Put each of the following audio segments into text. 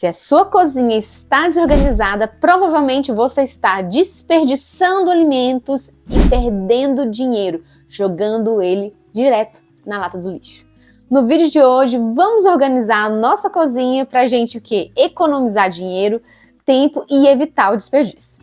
Se a sua cozinha está desorganizada, provavelmente você está desperdiçando alimentos e perdendo dinheiro, jogando ele direto na lata do lixo. No vídeo de hoje, vamos organizar a nossa cozinha para a gente o quê? Economizar dinheiro, tempo e evitar o desperdício.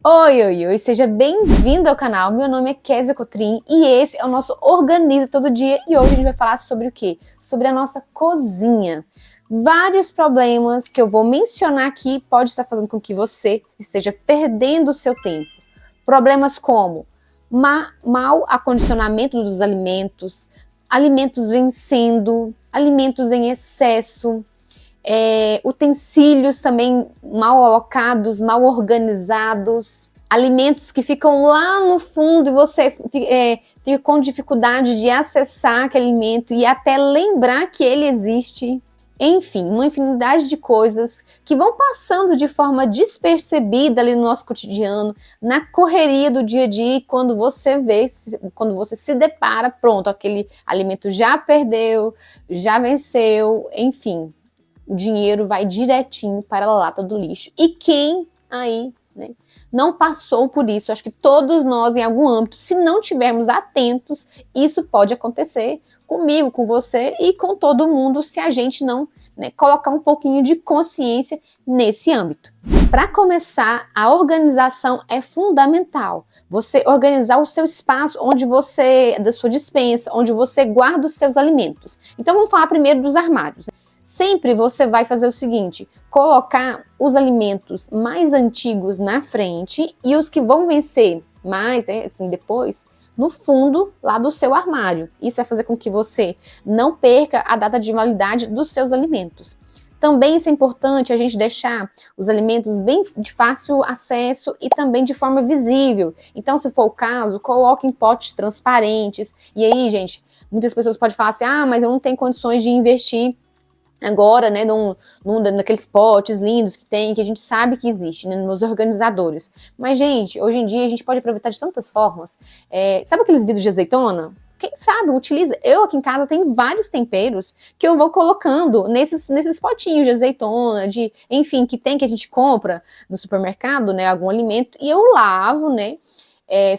Oi, seja bem-vindo ao canal. Meu nome é Kézia Cotrim e esse é o nosso Organiza Todo Dia e hoje a gente vai falar sobre o quê? Sobre a nossa cozinha. Vários problemas que eu vou mencionar aqui pode estar fazendo com que você esteja perdendo o seu tempo. Problemas como mau acondicionamento dos alimentos, alimentos vencendo, alimentos em excesso, utensílios também mal alocados, mal organizados, alimentos que ficam lá no fundo e você fica com dificuldade de acessar aquele alimento e até lembrar que ele existe. Enfim, uma infinidade de coisas que vão passando de forma despercebida ali no nosso cotidiano, na correria do dia a dia, e quando você se depara, pronto, aquele alimento já perdeu, já venceu, enfim. O dinheiro vai direitinho para a lata do lixo. E quem aí, né, não passou por isso? Acho que todos nós, em algum âmbito, se não tivermos atentos, isso pode acontecer comigo, com você e com todo mundo, se a gente não, né, colocar um pouquinho de consciência nesse âmbito. Para começar, a organização é fundamental. Você organizar o seu espaço da sua despensa, onde você guarda os seus alimentos. Então vamos falar primeiro dos armários. Sempre você vai fazer o seguinte, colocar os alimentos mais antigos na frente e os que vão vencer mais, assim, depois, no fundo lá do seu armário. Isso vai fazer com que você não perca a data de validade dos seus alimentos. Também isso é importante a gente deixar os alimentos bem de fácil acesso e também de forma visível. Então, se for o caso, coloque em potes transparentes. E aí, gente, muitas pessoas podem falar assim, mas eu não tenho condições de investir agora, né, naqueles potes lindos que a gente sabe que existe, né, nos organizadores. Mas, gente, hoje em dia a gente pode aproveitar de tantas formas. Sabe aqueles vidros de azeitona? Quem sabe, utiliza. Eu aqui em casa tenho vários temperos que eu vou colocando nesses potinhos de azeitona, enfim, que a gente compra no supermercado, né, algum alimento, e eu lavo, né,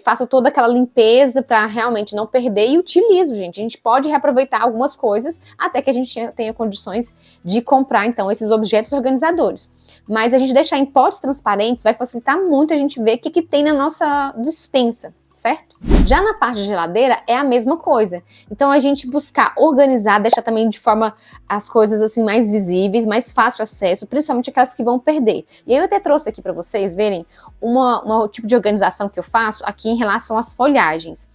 faço toda aquela limpeza para realmente não perder e utilizo, gente. A gente pode reaproveitar algumas coisas até que a gente tenha condições de comprar, então, esses objetos organizadores. Mas a gente deixar em potes transparentes vai facilitar muito a gente ver o que tem na nossa despensa, certo? Já na parte de geladeira é a mesma coisa. Então a gente buscar organizar, deixar também de forma as coisas assim mais visíveis, mais fácil acesso, principalmente aquelas que vão perder. E aí eu até trouxe aqui para vocês verem um tipo de organização que eu faço aqui em relação às folhagens.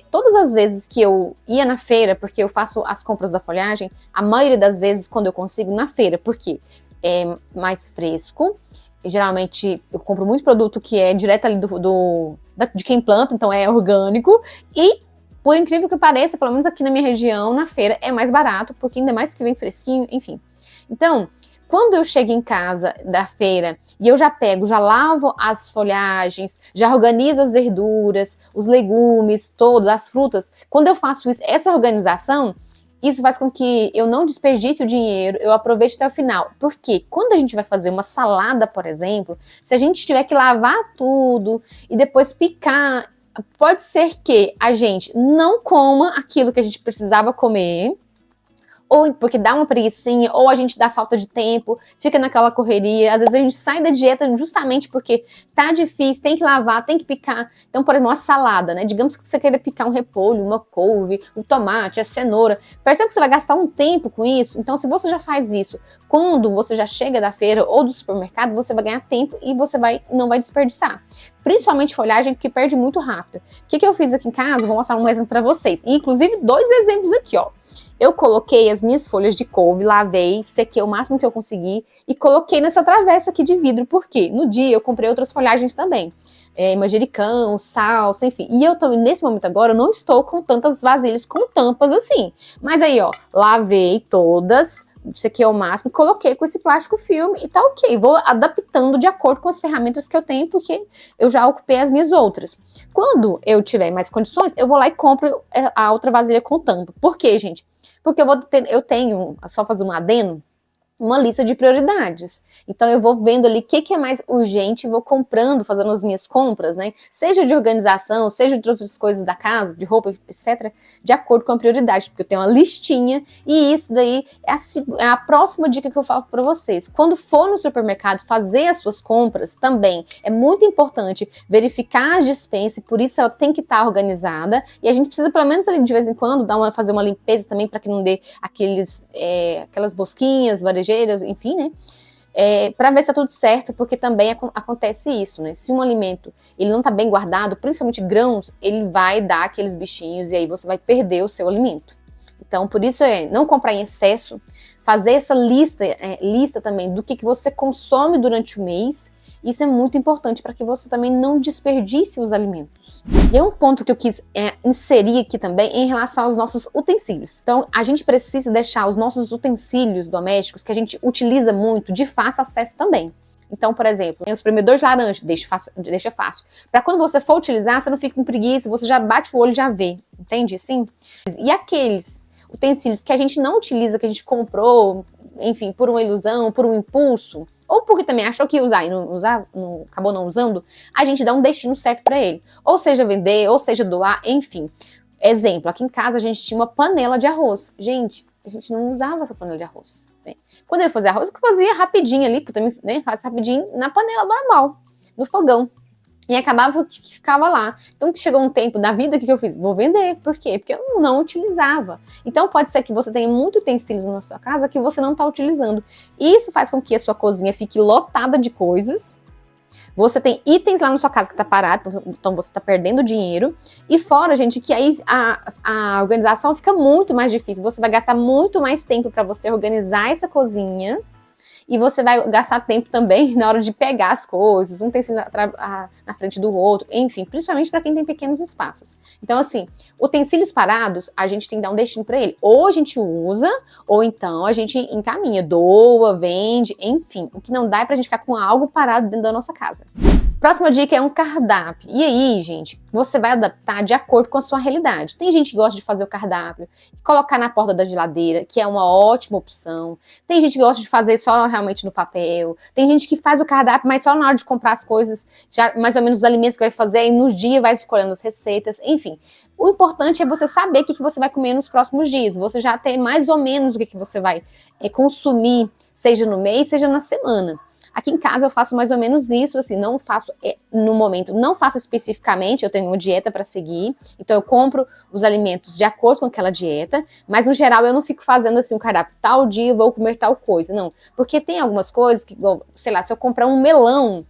Todas as vezes que eu ia na feira, porque eu faço as compras da folhagem, a maioria das vezes quando eu consigo na feira, porque é mais fresco. Geralmente eu compro muito produto que é direto ali de quem planta, então é orgânico. E, por incrível que pareça, pelo menos aqui na minha região, na feira, é mais barato, porque ainda mais que vem fresquinho, enfim. Então, quando eu chego em casa da feira e eu já lavo as folhagens, já organizo as verduras, os legumes, todas as frutas, quando eu faço essa organização, isso faz com que eu não desperdice o dinheiro, eu aproveite até o final. Porque quando a gente vai fazer uma salada, por exemplo, se a gente tiver que lavar tudo e depois picar, pode ser que a gente não coma aquilo que a gente precisava comer, ou porque dá uma preguicinha, ou a gente dá falta de tempo, fica naquela correria. Às vezes a gente sai da dieta justamente porque tá difícil, tem que lavar, tem que picar. Então, por exemplo, uma salada, né? Digamos que você queira picar um repolho, uma couve, um tomate, a cenoura. Percebe que você vai gastar um tempo com isso? Então, se você já faz isso, quando você já chega da feira ou do supermercado, você vai ganhar tempo e você não vai desperdiçar. Principalmente folhagem, que perde muito rápido. O que eu fiz aqui em casa? Vou mostrar um exemplo para vocês. Inclusive, 2 exemplos aqui, ó. Eu coloquei as minhas folhas de couve, lavei, sequei o máximo que eu consegui e coloquei nessa travessa aqui de vidro. Por quê? No dia eu comprei outras folhagens também. Manjericão, salsa, enfim. E eu também, nesse momento agora, eu não estou com tantas vasilhas com tampas assim. Mas aí, ó, lavei todas, sequei ao máximo, coloquei com esse plástico filme e tá ok. Vou adaptando de acordo com as ferramentas que eu tenho, porque eu já ocupei as minhas outras. Quando eu tiver mais condições, eu vou lá e compro a outra vasilha com tampa. Por quê, gente? Porque eu tenho, só fazer um adendo, uma lista de prioridades. Então eu vou vendo ali o que é mais urgente, vou comprando, fazendo as minhas compras, né? Seja de organização, seja de outras coisas da casa, de roupa, etc., de acordo com a prioridade, porque eu tenho uma listinha e isso daí é a próxima dica que eu falo para vocês. Quando for no supermercado fazer as suas compras, também é muito importante verificar a despensa, por isso ela tem que estar organizada e a gente precisa pelo menos ali de vez em quando fazer uma limpeza também para que não dê aquelas bosquinhas, varejeiras, enfim, né? Para ver se tá tudo certo, porque também acontece isso, né? Se um alimento ele não tá bem guardado, principalmente grãos, ele vai dar aqueles bichinhos e aí você vai perder o seu alimento. Então, por isso não comprar em excesso, fazer essa lista também do que você consome durante o mês. Isso é muito importante para que você também não desperdice os alimentos. E é um ponto que eu quis inserir aqui também em relação aos nossos utensílios. Então, a gente precisa deixar os nossos utensílios domésticos, que a gente utiliza muito, de fácil acesso também. Então, por exemplo, tem o espremedor de laranja, deixa fácil. Para quando você for utilizar, você não fica com preguiça, você já bate o olho e já vê. Entende? Sim? E aqueles utensílios que a gente não utiliza, que a gente comprou, enfim, por uma ilusão, por um impulso, ou porque também achou que ia usar e acabou não usando, a gente dá um destino certo para ele. Ou seja, vender, ou seja, doar, enfim. Exemplo, aqui em casa a gente tinha uma panela de arroz. Gente, a gente não usava essa panela de arroz, né? Quando eu ia fazer arroz, eu fazia rapidinho ali, porque eu também faço rapidinho na panela normal, no fogão. E acabava que ficava lá. Então, chegou um tempo da vida, o que eu fiz? Vou vender. Por quê? Porque eu não utilizava. Então, pode ser que você tenha muito utensílios na sua casa que você não está utilizando. Isso faz com que a sua cozinha fique lotada de coisas. Você tem itens lá na sua casa que está parado, então você está perdendo dinheiro. E fora, gente, que aí a organização fica muito mais difícil. Você vai gastar muito mais tempo para você organizar essa cozinha. E você vai gastar tempo também na hora de pegar as coisas, um tem na frente do outro, enfim, principalmente para quem tem pequenos espaços. Então, assim, utensílios parados, a gente tem que dar um destino para ele. Ou a gente usa, ou então a gente encaminha, doa, vende, enfim. O que não dá é pra gente ficar com algo parado dentro da nossa casa. Próxima dica é um cardápio. E aí, gente, você vai adaptar de acordo com a sua realidade. Tem gente que gosta de fazer o cardápio e colocar na porta da geladeira, que é uma ótima opção. Tem gente que gosta de fazer só realmente no papel. Tem gente que faz o cardápio, mas só na hora de comprar as coisas, já mais ou menos os alimentos que vai fazer, e no dia vai escolhendo as receitas, enfim. O importante é você saber o que você vai comer nos próximos dias. Você já tem mais ou menos o que você vai consumir, seja no mês, seja na semana. Aqui em casa eu faço mais ou menos isso, assim, não faço no momento, não faço especificamente, eu tenho uma dieta para seguir, então eu compro os alimentos de acordo com aquela dieta, mas no geral eu não fico fazendo assim um cardápio, tal dia eu vou comer tal coisa, não, porque tem algumas coisas que, sei lá, se eu comprar um melão,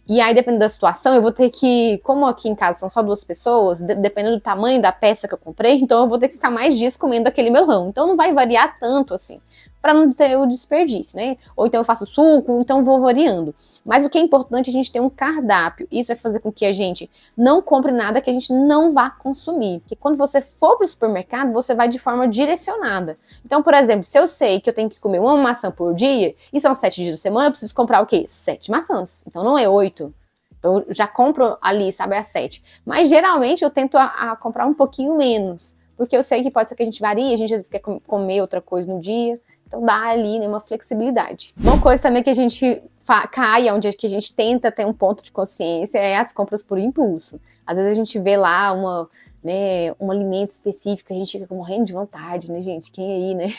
e aí, dependendo da situação, eu vou ter que, como aqui em casa são só 2 pessoas, dependendo do tamanho da peça que eu comprei, então eu vou ter que ficar mais dias comendo aquele melão. Então não vai variar tanto assim, para não ter o desperdício, né? Ou então eu faço suco, então vou variando. Mas o que é importante é a gente ter um cardápio. Isso vai fazer com que a gente não compre nada que a gente não vá consumir. Porque quando você for para o supermercado, você vai de forma direcionada. Então, por exemplo, se eu sei que eu tenho que comer uma maçã por dia, e são 7 dias da semana, eu preciso comprar o quê? 7 maçãs. Então não é 8. Então eu já compro ali, sabe, as 7. Mas geralmente eu tento a comprar um pouquinho menos. Porque eu sei que pode ser que a gente varie, a gente às vezes quer comer outra coisa no dia. Então dá ali, né, uma flexibilidade. Uma coisa também que a gente cai, onde que a gente tenta ter um ponto de consciência, é as compras por impulso. Às vezes a gente vê lá um alimento específico, a gente fica morrendo de vontade, né, gente? Quem aí, né?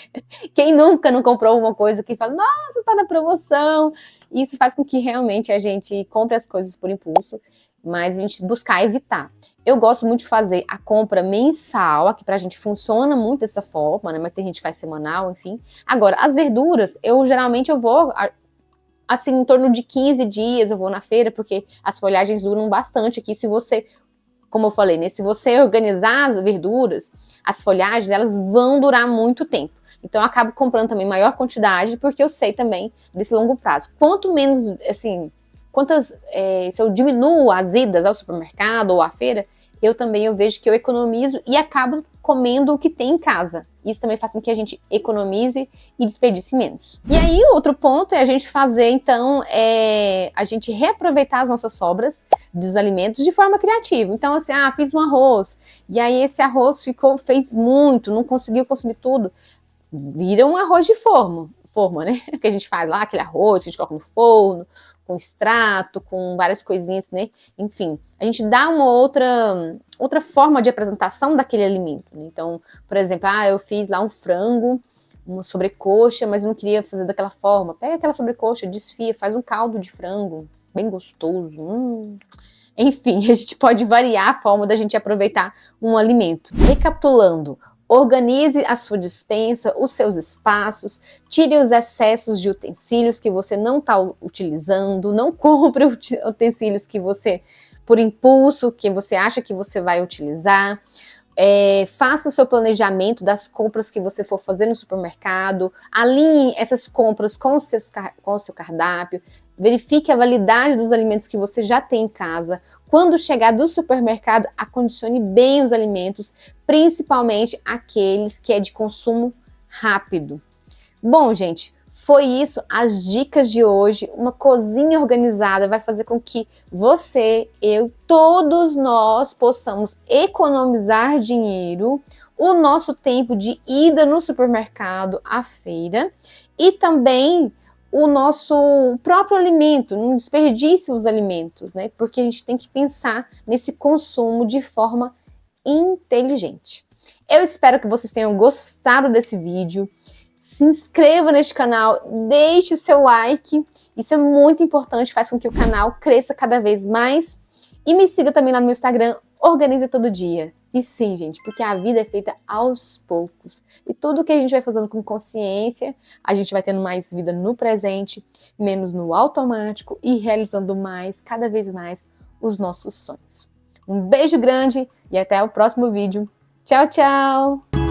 Quem nunca não comprou uma coisa que fala, nossa, tá na promoção? Isso faz com que realmente a gente compre as coisas por impulso, mas a gente buscar evitar. Eu gosto muito de fazer a compra mensal, aqui pra gente funciona muito dessa forma, né? Mas tem gente que faz semanal, enfim. Agora, as verduras, geralmente eu vou, assim, em torno de 15 dias eu vou na feira, porque as folhagens duram bastante aqui. Se você Como eu falei, né? Se você organizar as verduras, as folhagens, elas vão durar muito tempo. Então eu acabo comprando também maior quantidade, porque eu sei também desse longo prazo. Quanto menos, assim, se eu diminuo as idas ao supermercado ou à feira, eu vejo que eu economizo e acabo comendo o que tem em casa. Isso também faz com que a gente economize e desperdice menos. E aí, outro ponto é a gente fazer, então, a gente reaproveitar as nossas sobras dos alimentos de forma criativa. Então, assim, fiz um arroz, e aí esse arroz fez muito, não conseguiu consumir tudo. Vira um arroz de forma, né? Que a gente faz lá, aquele arroz que a gente coloca no forno, com extrato, com várias coisinhas, né? Enfim, a gente dá uma outra forma de apresentação daquele alimento, né? Então, por exemplo, eu fiz lá um frango, uma sobrecoxa, mas eu não queria fazer daquela forma. Pega aquela sobrecoxa, desfia, faz um caldo de frango, bem gostoso. Enfim, a gente pode variar a forma da gente aproveitar um alimento. Recapitulando, organize a sua despensa, os seus espaços, tire os excessos de utensílios que você não está utilizando, não compre utensílios que você, por impulso, que você acha que você vai utilizar. Faça seu planejamento das compras que você for fazer no supermercado, alinhe essas compras com o seu cardápio, verifique a validade dos alimentos que você já tem em casa. Quando chegar do supermercado, acondicione bem os alimentos, principalmente aqueles que é de consumo rápido. Bom, gente, foi isso, as dicas de hoje. Uma cozinha organizada vai fazer com que você, eu, todos nós possamos economizar dinheiro, o nosso tempo de ida no supermercado, à feira, e também o nosso próprio alimento, não desperdice os alimentos, né? Porque a gente tem que pensar nesse consumo de forma inteligente. Eu espero que vocês tenham gostado desse vídeo. Se inscreva neste canal, deixe o seu like, isso é muito importante, faz com que o canal cresça cada vez mais. E me siga também lá no meu Instagram, Organize Todo Dia. E sim, gente, porque a vida é feita aos poucos. E tudo que a gente vai fazendo com consciência, a gente vai tendo mais vida no presente, menos no automático e realizando mais, cada vez mais, os nossos sonhos. Um beijo grande e até o próximo vídeo. Tchau, tchau!